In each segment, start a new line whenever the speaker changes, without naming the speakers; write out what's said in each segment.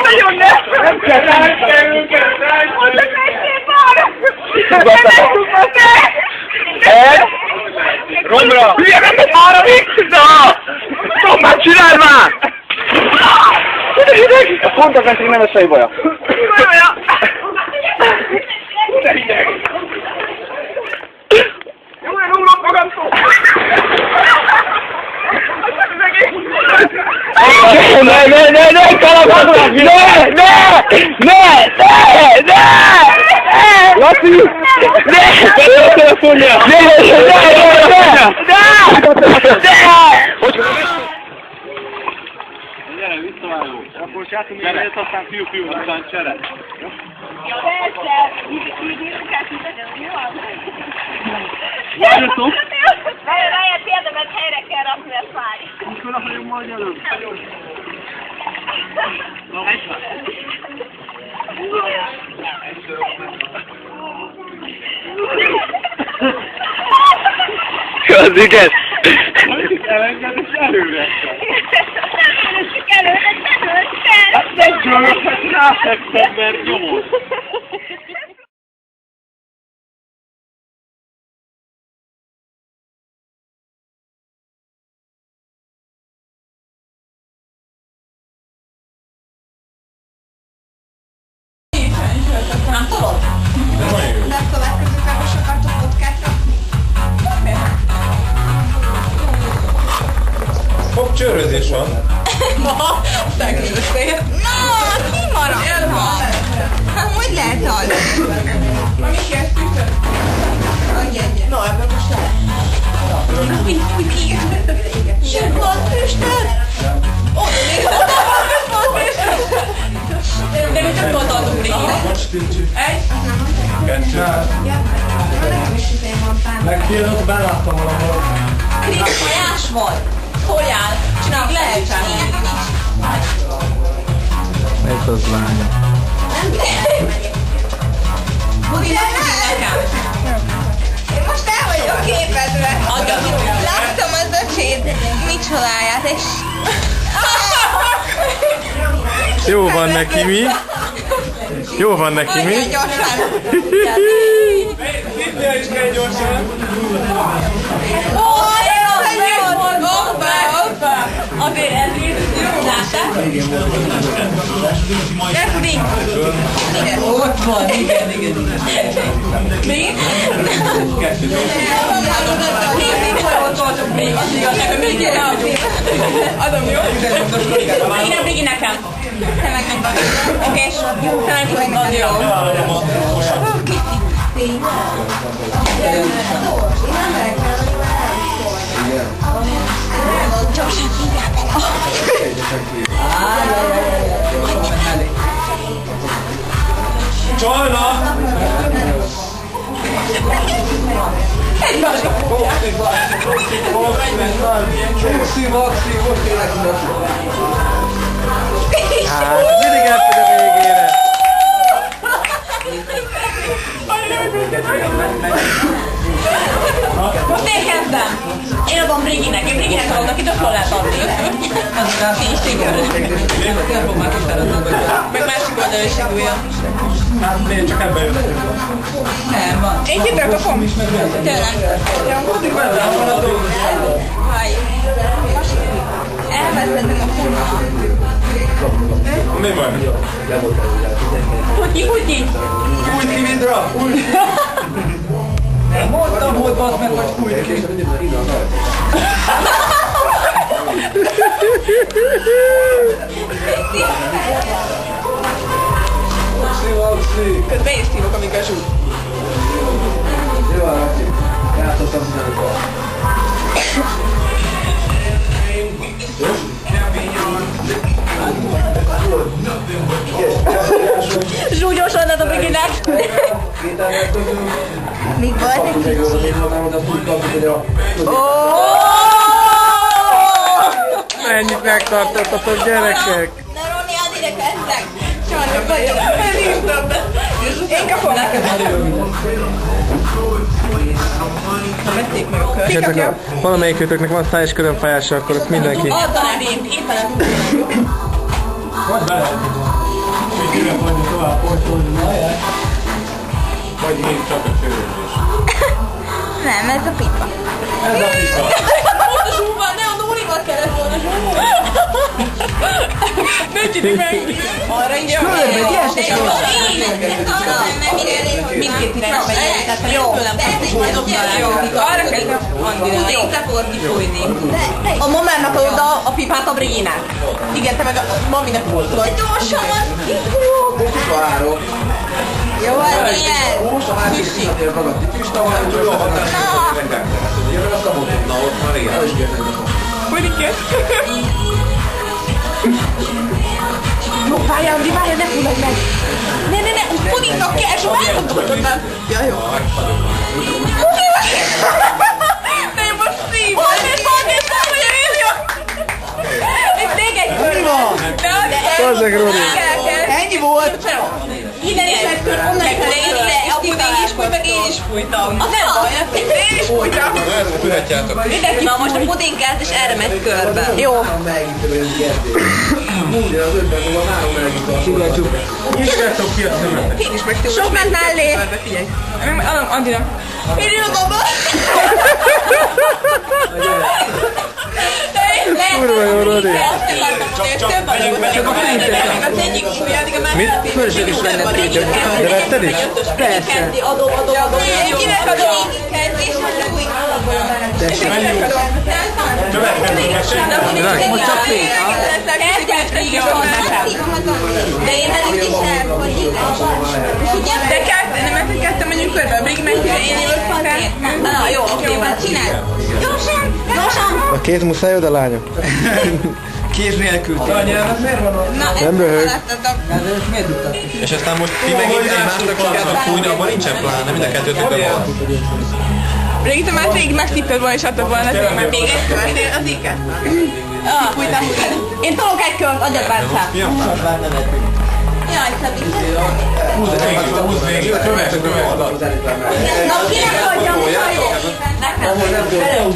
Nagyon nem kell őket! Romra! Hülye, nem ez már a végszida! Tudom már, csináld már! Pont az nekik nem esei baja. Baja! De hideg! Jó, én romlok magamtól! Ne, kalapátok! Ne! Laci! Ne! Bedő a telefonja! Ne! Gyere, visszavágó! Akkor sátunk még egyet, aztán fiú, aztán csere.
Ja, persze! Így írkát üzenem, mi van?
Várjatok!
Várjál, például helyre kell rakni ezt már.
Mikor akarjuk majd előbb? Na, egy van. Az igen! Elenged és előre! Hát ne győrök, hogy ráfekted, mert nyomod!
Nem tudod? De a következő kávos akartok vodkát rakni?
Fogcsőrözés van.
Ma, tegőszél. Na, mi marad van? Hát hogy lehet az? Ma mi kezdtük? Na, ebben most lehet. Mi? Sőt, van füstöd? Ott nézd! De mi több volt adunk régen? Egy?
Kettő. Legkérdez, ott beláttam valahol.
Krisz tojás volt? Hol áll? Csináljuk lehetsen.
Ez az lánya.
Bugi, nekem. Én most el vagyok képedve. Láttam az öcsét, micsodáját, és...
Jó van neki, mi? Jó van neki, mi?
Olyan gyorsan.
Itt is kell gyorsan.
Hoppá! Azért ezért láttál? De Pudi! Ott van, igen. Mi? Ott voltunk még, az igazság, hogy még kéne adjuk. Adom, jó? Én Brigi nekem. Te meg nekem. Oké, te meg tudod, az jó. Gyorsan hívjál bele!
Csajna! Hát, mindig elfog a végére!
Miért kezdem? Én adom Briginek, én Briginek adom, aki tök jól lehet adni. Az a fénységről. Meg másik oldal is indulja.
Csak ebben jön.
Nem van. Én kitől kapom? Tőlem. Haj. Elvesztettem a kurva.
Mi van?
Hogy?
Úgy ki, Vidra! Mondtam, hogy basz meg, hogy úgy ki.
Közben én szívok, amikor zsúl.
Jó, játszottam mindenkor.
Zsúgyosan ad a Briginek. Még volt egy kicsi.
Mennyit megtartottatok, gyerekek?
Na Roni, add ide kezdtek. Sajnos vagyok. Elhívtam be. Én kapom neked. Vették meg a kört. Ki kapja?
Valamelyikőtöknek van száj és körömfájása, akkor azt mindenki.
Add a nevét. Éppen a
Vagy én csak a csőrülés.
nem, ez a pipa.
Ez a pipa.
Most a zsúval, ne a Nórival kellett volna zsúval. Nem csinálj meg. Arra így körbe, gyertek. Mindkét irányba megyek, tehát jó. Jó, arra kell Andira. Jó, te fogod kifújni. A mamának oda a pipát a Briginek. Igen, te meg a maminak volt. De gyorsan van, kifújok.
Várok.
Jó, ez ilyen.
Most a házi szintén ragadni. Pista van, hogy jól hatásra. Jövő azt a mondom, na ott már igen. El is kérdezik.
Hogy igen? Jó, várjál, Andri, várjál, ne fulladj meg! Ne, pudingnak kell, és elmondom, nem. Ja, jó. Ne, most szív! Nézd, hogy én itt még egy kör van!
Hozzák, Roni!
Ennyi volt! Innen is egy kör, onnan is a puding is fújt, meg én is fújtam. Az nem baj, én is fújtam.
Tudhatjátok.
Na most a puding kezd, és erre megy körbe. Jó.
Nyissátok ki a szemetek.
Sok ment mellé. Figyelj. Adom Andinak. Én ülök abba.
Kurva jó, Rodi. Mit?
Fölösleg is venned kétön.
De vetted is?
Persze.
Adom. Kinek adom?
Most csak fél.
De én elég is elfogyik. De kettő menjünk körbe. Brig meg én jövök fel. Na jó, oké, van. Csinálj. Gyorsan.
A kéz muszáj oda, lányok?
Kéz nélkül. Anyának miért van ott?
Na,
Nem röhög.
Miért dugtad?
És aztán most ti megint egymásnak fogjátok fújni, abban nincsen plán, nem mind a kettőtökben van.
Brigitte már rég megtipped volna, és adtad volna az émet. Még egy kört, az iket. Fújtam. Én tolok egy kört, adjad Bence. Jaj, Szabi.
Húzd végig, köves.
Na, kinek adjam, sajó? Nekem.
Ahol nem volt.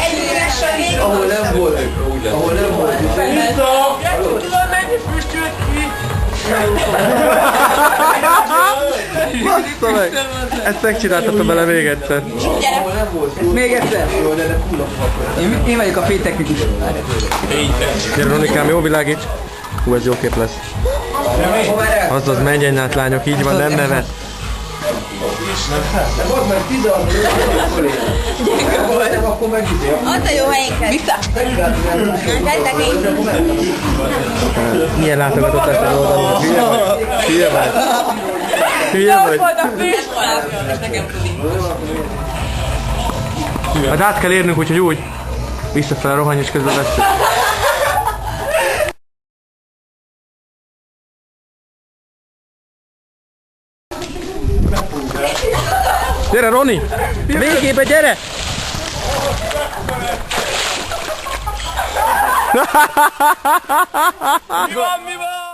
Egy üres a vég.
Ahol nem volt. Ahol nem volt.
Tudod, mennyi füstölt ki?
Bassza meg! Ezt megcsináltatom bele még egyszer.
Ahol nem volt. Még egyszer. Én vagyok a fénytechnikus.
Gyere, Ronikám, jó világíts! Hú, ez jó kép lesz. Azaz, menjen át, lányok, így van, nem nevet.
De volt meg 16 akkor meg
Ott a jó helyénket. Vissza. Tettek én.
Milyen látogatott ezt az oldalon? Hülye vagy? Hülye vagy? Hát át kell érnünk, úgyhogy úgy. Visszafele rohanj, és közben vesszük. Gyere, Roni! Végébe, gyere! Mi van?